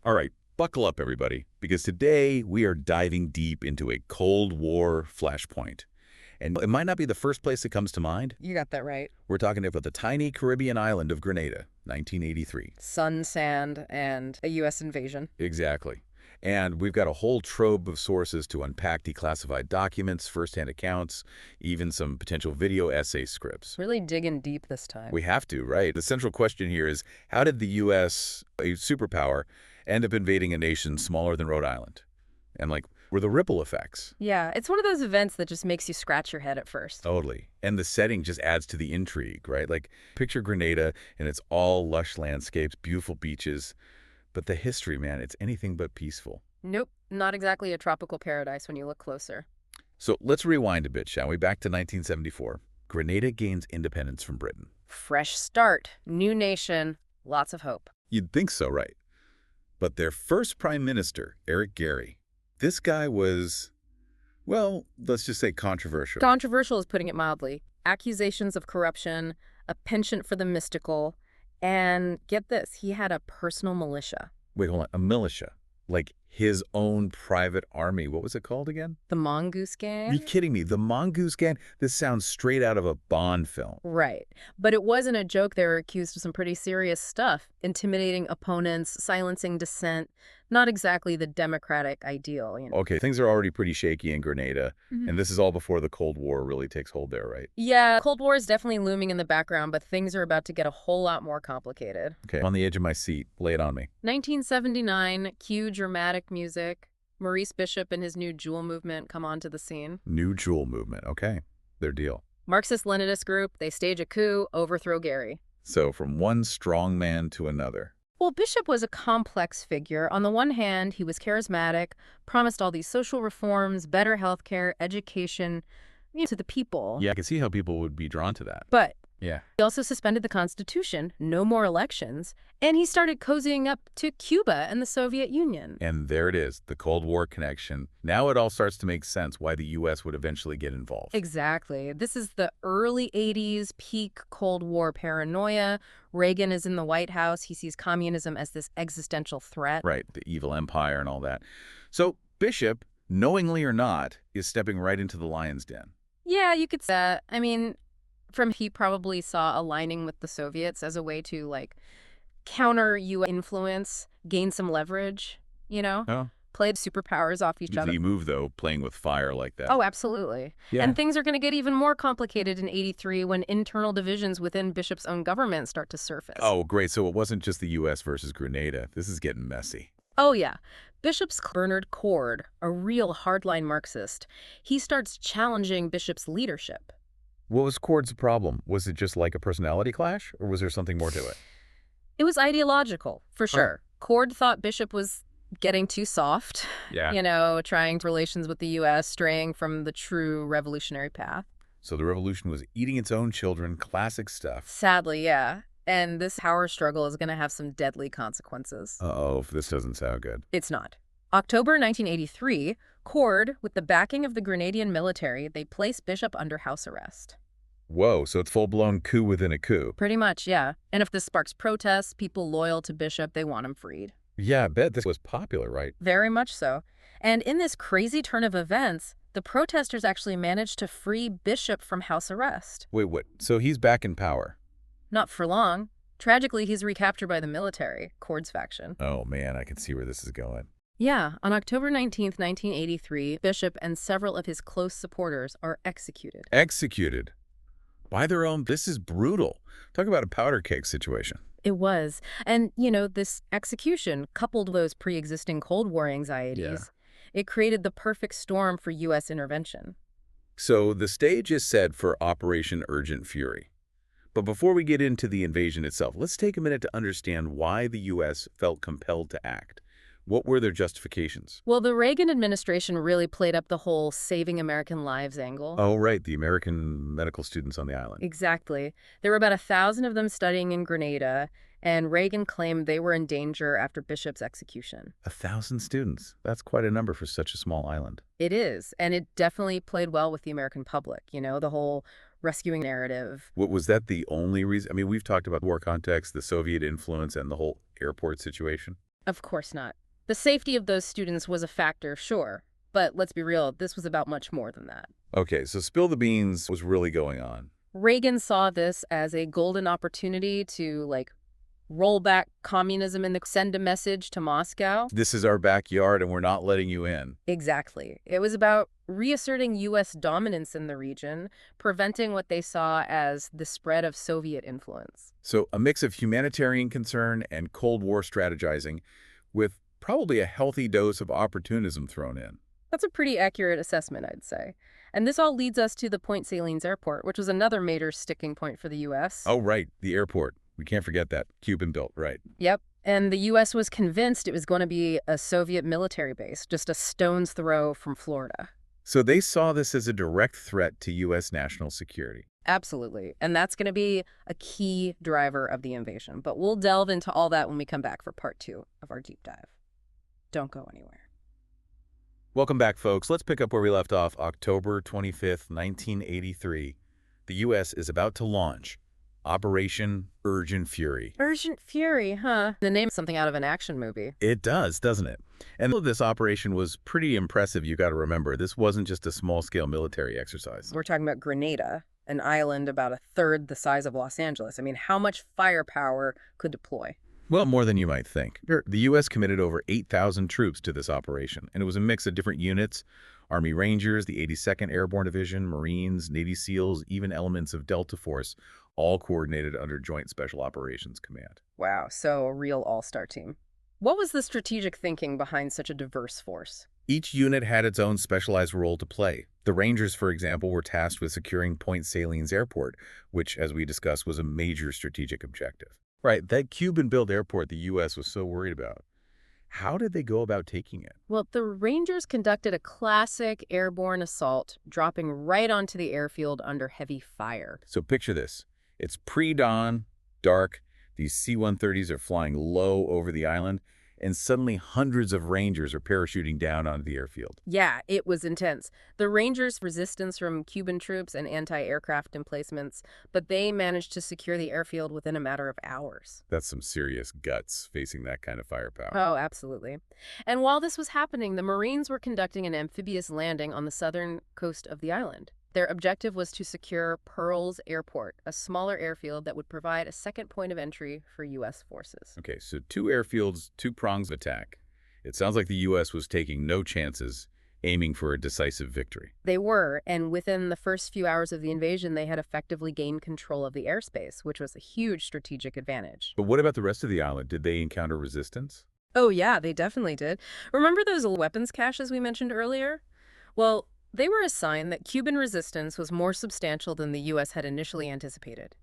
All right, buckle up, everybody, because today we are diving deep into a Cold War flashpoint. And it might not be the first place that comes to mind. You got that right. We're talking about the tiny Caribbean island of Grenada, 1983. Sun, sand, and a U.S. invasion. Exactly. And we've got a whole trove of sources to unpack declassified documents, firsthand accounts, even some potential video essay scripts. Really digging deep this time. We have to, right? The central question here is, how did the U.S., a superpower, end up invading a nation smaller than Rhode Island? And, were the ripple effects? Yeah, it's one of those events that just makes you scratch your head at first. Totally. And the setting just adds to the intrigue, right? Picture Grenada, and it's all lush landscapes, beautiful beaches. But the history, man, it's anything but peaceful. Nope, not exactly a tropical paradise when you look closer. So let's rewind a bit, shall we? Back to 1974. Grenada gains independence from Britain. Fresh start, new nation, lots of hope. You'd think so, right? But their first prime minister, Eric Gary, this guy was, well, let's just say controversial. Controversial is putting it mildly. Accusations of corruption, a penchant for the mystical, and get this, he had a personal militia. Wait, hold on. A militia? Like his own private army. What was it called again? The Mongoose Gang? Are you kidding me? The Mongoose Gang? This sounds straight out of a Bond film. Right. But it wasn't a joke. They were accused of some pretty serious stuff. Intimidating opponents, silencing dissent. Not exactly the democratic ideal, you know. Okay, things are already pretty shaky in Grenada, and this is all before the Cold War really takes hold there, right? Yeah, Cold War is definitely looming in the background, but things are about to get a whole lot more complicated. Okay, on the edge of my seat. Lay it on me. 1979, cue dramatic music. Maurice Bishop and his New Jewel movement come onto the scene. New Jewel movement. Okay, their deal. Marxist-Leninist group, they stage a coup, overthrow Gary. So from one strong man to another. Well, Bishop was a complex figure. On the one hand, he was charismatic, promised all these social reforms, better health care, education, to the people. Yeah, I can see how people would be drawn to that. But Yeah. he also suspended the Constitution, no more elections, and he started cozying up to Cuba and the Soviet Union. And there it is, the Cold War connection. Now it all starts to make sense why the U.S. would eventually get involved. Exactly. This is the early 80s, peak Cold War paranoia. Reagan is in the White House. He sees communism as this existential threat. Right, the evil empire and all that. So Bishop, knowingly or not, is stepping right into the lion's den. Yeah, you could say that. I mean, he probably saw aligning with the Soviets as a way to, counter U.S. influence, gain some leverage, Oh. Played superpowers off each other. The move, though, playing with fire like that. Oh, absolutely. Yeah. And things are going to get even more complicated in 83 when internal divisions within Bishop's own government start to surface. Oh, great. So it wasn't just the U.S. versus Grenada. This is getting messy. Oh, yeah. Bishop's Bernard Cord, a real hardline Marxist, he starts challenging Bishop's leadership. What was Cord's problem? Was it just like a personality clash, or was there something more to it? It was ideological, for sure. Cord thought Bishop was getting too soft, Yeah. trying relations with the U.S., straying from the true revolutionary path. So the revolution was eating its own children, classic stuff. Sadly, yeah. And this power struggle is going to have some deadly consequences. Uh-oh, this doesn't sound good. It's not. October 1983, Cord, with the backing of the Grenadian military, they place Bishop under house arrest. Whoa, so it's full-blown coup within a coup. Pretty much, yeah. And if this sparks protests, people loyal to Bishop, they want him freed. Yeah, I bet this was popular, right? Very much so. And in this crazy turn of events, the protesters actually managed to free Bishop from house arrest. Wait, what? So he's back in power? Not for long. Tragically, he's recaptured by the military, Cord's faction. Oh, man, I can see where this is going. Yeah, on October 19th, 1983, Bishop and several of his close supporters are executed. Executed? By their own? This is brutal. Talk about a powder keg situation. It was. And, this execution, coupled with those pre-existing Cold War anxieties, it created the perfect storm for U.S. intervention. So the stage is set for Operation Urgent Fury. But before we get into the invasion itself, let's take a minute to understand why the U.S. felt compelled to act. What were their justifications? Well, the Reagan administration really played up the whole saving American lives angle. Oh, right, the American medical students on the island. Exactly. There were about 1,000 of them studying in Grenada, and Reagan claimed they were in danger after Bishop's execution. 1,000 students. That's quite a number for such a small island. It is, and it definitely played well with the American public, the whole rescuing narrative. What, was that the only reason? I mean, we've talked about war context, the Soviet influence, and the whole airport situation. Of course not. The safety of those students was a factor, sure. But let's be real, this was about much more than that. Okay, so spill the beans was really going on. Reagan saw this as a golden opportunity to, roll back communism and send a message to Moscow. This is our backyard and we're not letting you in. Exactly. It was about reasserting U.S. dominance in the region, preventing what they saw as the spread of Soviet influence. So a mix of humanitarian concern and Cold War strategizing with probably a healthy dose of opportunism thrown in. That's a pretty accurate assessment, I'd say. And this all leads us to the Point Salines airport, which was another major sticking point for the U.S. Oh, right, the airport. We can't forget that. Cuban built, right. Yep. And the U.S. was convinced it was going to be a Soviet military base, just a stone's throw from Florida. So they saw this as a direct threat to U.S. national security. Absolutely. And that's going to be a key driver of the invasion. But we'll delve into all that when we come back for part 2 of our deep dive. Don't go anywhere. Welcome back, folks. Let's pick up where we left off. October 25th, 1983. The U.S. is about to launch Operation Urgent Fury. Urgent Fury, huh? The name is something out of an action movie. It does, doesn't it? And this operation was pretty impressive, you got to remember. This wasn't just a small-scale military exercise. We're talking about Grenada, an island about a third the size of Los Angeles. I mean, how much firepower could deploy? Well, more than you might think. The U.S. committed over 8,000 troops to this operation, and it was a mix of different units: Army Rangers, the 82nd Airborne Division, Marines, Navy SEALs, even elements of Delta Force, all coordinated under Joint Special Operations Command. Wow, so a real all-star team. What was the strategic thinking behind such a diverse force? Each unit had its own specialized role to play. The Rangers, for example, were tasked with securing Point Salines Airport, which, as we discussed, was a major strategic objective. Right, that Cuban-built airport the U.S. was so worried about. How did they go about taking it? Well, the Rangers conducted a classic airborne assault, dropping right onto the airfield under heavy fire. So picture this. It's pre-dawn, dark, these C-130s are flying low over the island, and suddenly hundreds of Rangers are parachuting down onto the airfield. Yeah, it was intense. The Rangers' resistance from Cuban troops and anti-aircraft emplacements, but they managed to secure the airfield within a matter of hours. That's some serious guts facing that kind of firepower. Oh, absolutely. And while this was happening, the Marines were conducting an amphibious landing on the southern coast of the island. Their objective was to secure Pearls Airport, a smaller airfield that would provide a second point of entry for U.S. forces. Okay, so 2 airfields, 2 prongs of attack. It sounds like the U.S. was taking no chances, aiming for a decisive victory. They were, and within the first few hours of the invasion, they had effectively gained control of the airspace, which was a huge strategic advantage. But what about the rest of the island? Did they encounter resistance? Oh, yeah, they definitely did. Remember those weapons caches we mentioned earlier? Well, they were a sign that Cuban resistance was more substantial than the U.S. had initially anticipated.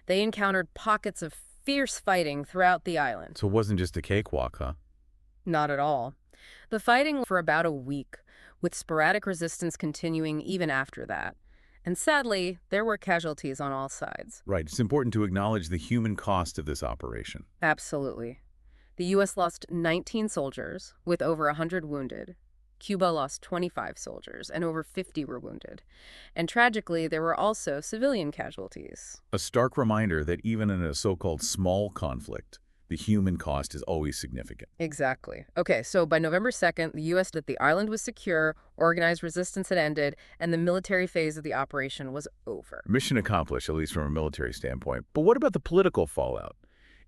They encountered pockets of fierce fighting throughout the island. So it wasn't just a cakewalk, huh? Not at all. The fighting for about a week, with sporadic resistance continuing even after that. And sadly, there were casualties on all sides. Right. It's important to acknowledge the human cost of this operation. Absolutely. The U.S. lost 19 soldiers, with over 100 wounded. Cuba lost 25 soldiers, and over 50 were wounded. And tragically, there were also civilian casualties. A stark reminder that even in a so-called small conflict, the human cost is always significant. Exactly. Okay, so by November 2nd, the U.S. that the island was secure, organized resistance had ended, and the military phase of the operation was over. Mission accomplished, at least from a military standpoint. But what about the political fallout?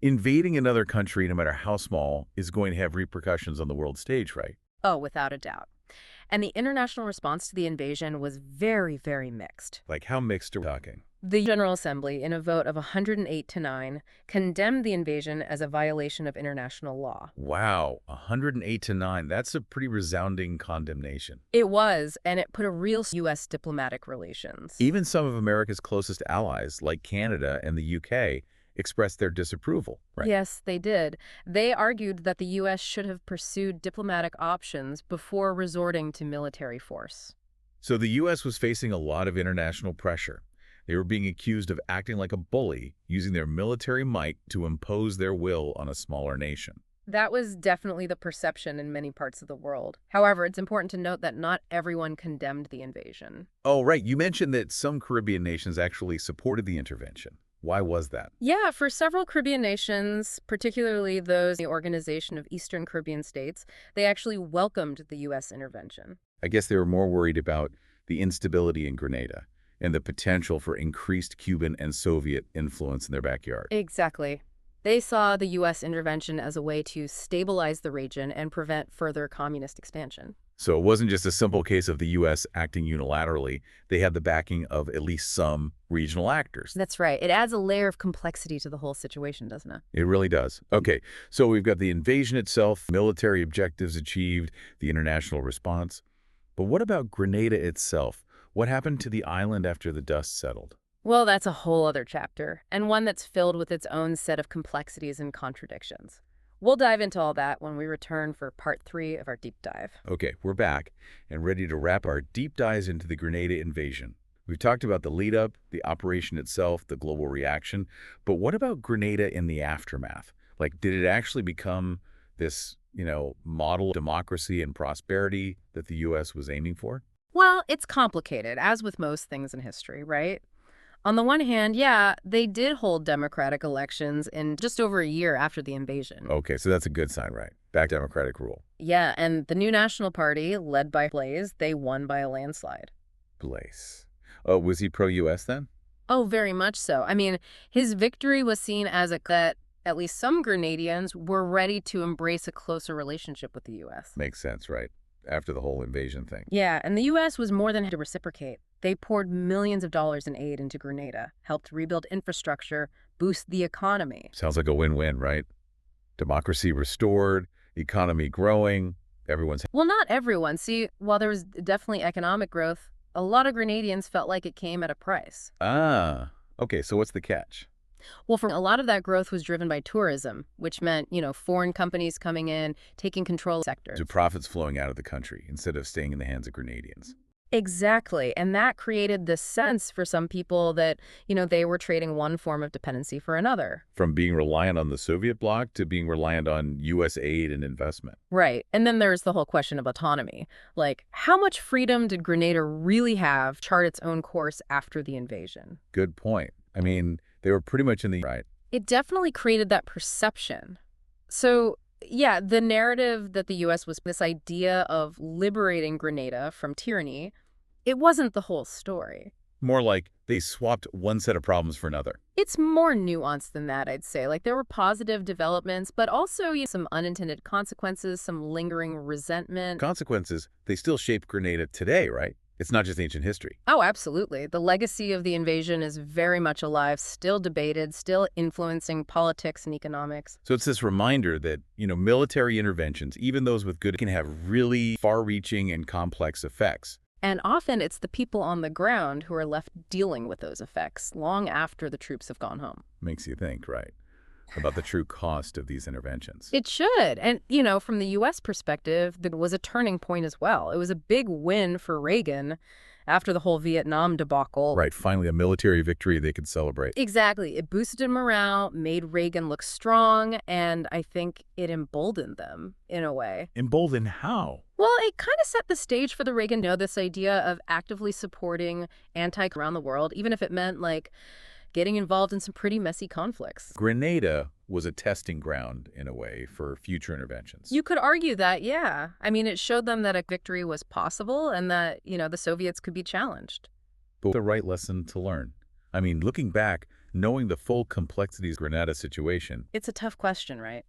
Invading another country, no matter how small, is going to have repercussions on the world stage, right? Oh, without a doubt. And the international response to the invasion was very, very mixed. Like how mixed are we talking? The General Assembly, in a vote of 108 to 9, condemned the invasion as a violation of international law. Wow, 108 to 9. That's a pretty resounding condemnation. It was, and it put a real U.S. diplomatic relations. Even some of America's closest allies, like Canada and the U.K., expressed their disapproval, right? Yes, they did. They argued that the U.S. should have pursued diplomatic options before resorting to military force. So the U.S. was facing a lot of international pressure. They were being accused of acting like a bully, using their military might to impose their will on a smaller nation. That was definitely the perception in many parts of the world. However, it's important to note that not everyone condemned the invasion. Oh, right. You mentioned that some Caribbean nations actually supported the intervention. Why was that? Yeah, for several Caribbean nations, particularly those in the Organization of Eastern Caribbean States, they actually welcomed the U.S. intervention. I guess they were more worried about the instability in Grenada and the potential for increased Cuban and Soviet influence in their backyard. Exactly. They saw the U.S. intervention as a way to stabilize the region and prevent further communist expansion. So it wasn't just a simple case of the U.S. acting unilaterally. They had the backing of at least some regional actors. That's right. It adds a layer of complexity to the whole situation, doesn't it? It really does. Okay, so we've got the invasion itself, military objectives achieved, the international response. But what about Grenada itself? What happened to the island after the dust settled? Well, that's a whole other chapter, and one that's filled with its own set of complexities and contradictions. We'll dive into all that when we return for part 3 of our deep dive. Okay, we're back and ready to wrap our deep dives into the Grenada invasion. We've talked about the lead-up, the operation itself, the global reaction, but what about Grenada in the aftermath? Like, did it actually become this, model of democracy and prosperity that the U.S. was aiming for? Well, it's complicated, as with most things in history, right? On the one hand, yeah, they did hold democratic elections in just over a year after the invasion. Okay, so that's a good sign, right? Back to democratic rule. Yeah, and the new National Party, led by Blaise, they won by a landslide. Blaise. Oh, was he pro-U.S. then? Oh, very much so. I mean, his victory was seen as that at least some Grenadians were ready to embrace a closer relationship with the U.S. Makes sense, right? After the whole invasion thing. Yeah, and the U.S. was more than happy to reciprocate. They poured millions of dollars in aid into Grenada, helped rebuild infrastructure, boost the economy. Sounds like a win-win, right? Democracy restored, economy growing, everyone's... Well, not everyone. See, while there was definitely economic growth, a lot of Grenadians felt like it came at a price. Ah, okay, so what's the catch? Well, for a lot of that growth was driven by tourism, which meant, foreign companies coming in, taking control of sectors. To profits flowing out of the country instead of staying in the hands of Grenadians. Exactly. And that created this sense for some people that, they were trading one form of dependency for another. From being reliant on the Soviet bloc to being reliant on U.S. aid and investment. Right. And then there's the whole question of autonomy. Like, how much freedom did Grenada really have to chart its own course after the invasion? Good point. I mean, they were pretty much in the right. It definitely created that perception. So, yeah, the narrative that the U.S. was this idea of liberating Grenada from tyranny, it wasn't the whole story. More like they swapped one set of problems for another. It's more nuanced than that, I'd say. Like, there were positive developments, but also some unintended consequences, some lingering resentment. Consequences, they still shape Grenada today, right? It's not just ancient history. Oh, absolutely. The legacy of the invasion is very much alive, still debated, still influencing politics and economics. So it's this reminder that, military interventions, even those with good, can have really far-reaching and complex effects. And often it's the people on the ground who are left dealing with those effects long after the troops have gone home. Makes you think, right, about the true cost of these interventions. It should. And, from the U.S. perspective, there was a turning point as well. It was a big win for Reagan after the whole Vietnam debacle. Right, finally a military victory they could celebrate. Exactly. It boosted morale, made Reagan look strong, and I think it emboldened them in a way. Emboldened how? Well, it kind of set the stage for the Reagan, this idea of actively supporting around the world, even if it meant, getting involved in some pretty messy conflicts. Grenada was a testing ground, in a way, for future interventions. You could argue that, yeah. I mean, it showed them that a victory was possible and that, the Soviets could be challenged. But the right lesson to learn. I mean, looking back, knowing the full complexities of Grenada's situation. It's a tough question, right?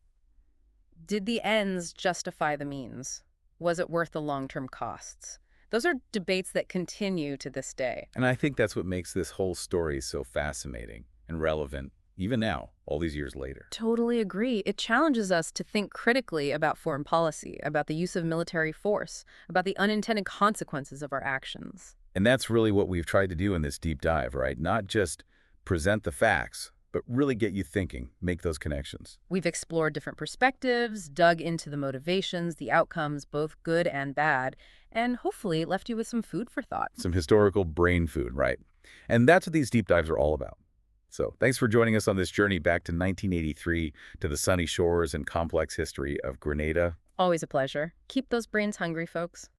Did the ends justify the means? Was it worth the long-term costs? Those are debates that continue to this day. And I think that's what makes this whole story so fascinating and relevant, even now, all these years later. Totally agree. It challenges us to think critically about foreign policy, about the use of military force, about the unintended consequences of our actions. And that's really what we've tried to do in this deep dive, right? Not just present the facts, but really get you thinking, make those connections. We've explored different perspectives, dug into the motivations, the outcomes, both good and bad, and hopefully left you with some food for thought. Some historical brain food, right? And that's what these deep dives are all about. So thanks for joining us on this journey back to 1983, to the sunny shores and complex history of Grenada. Always a pleasure. Keep those brains hungry, folks.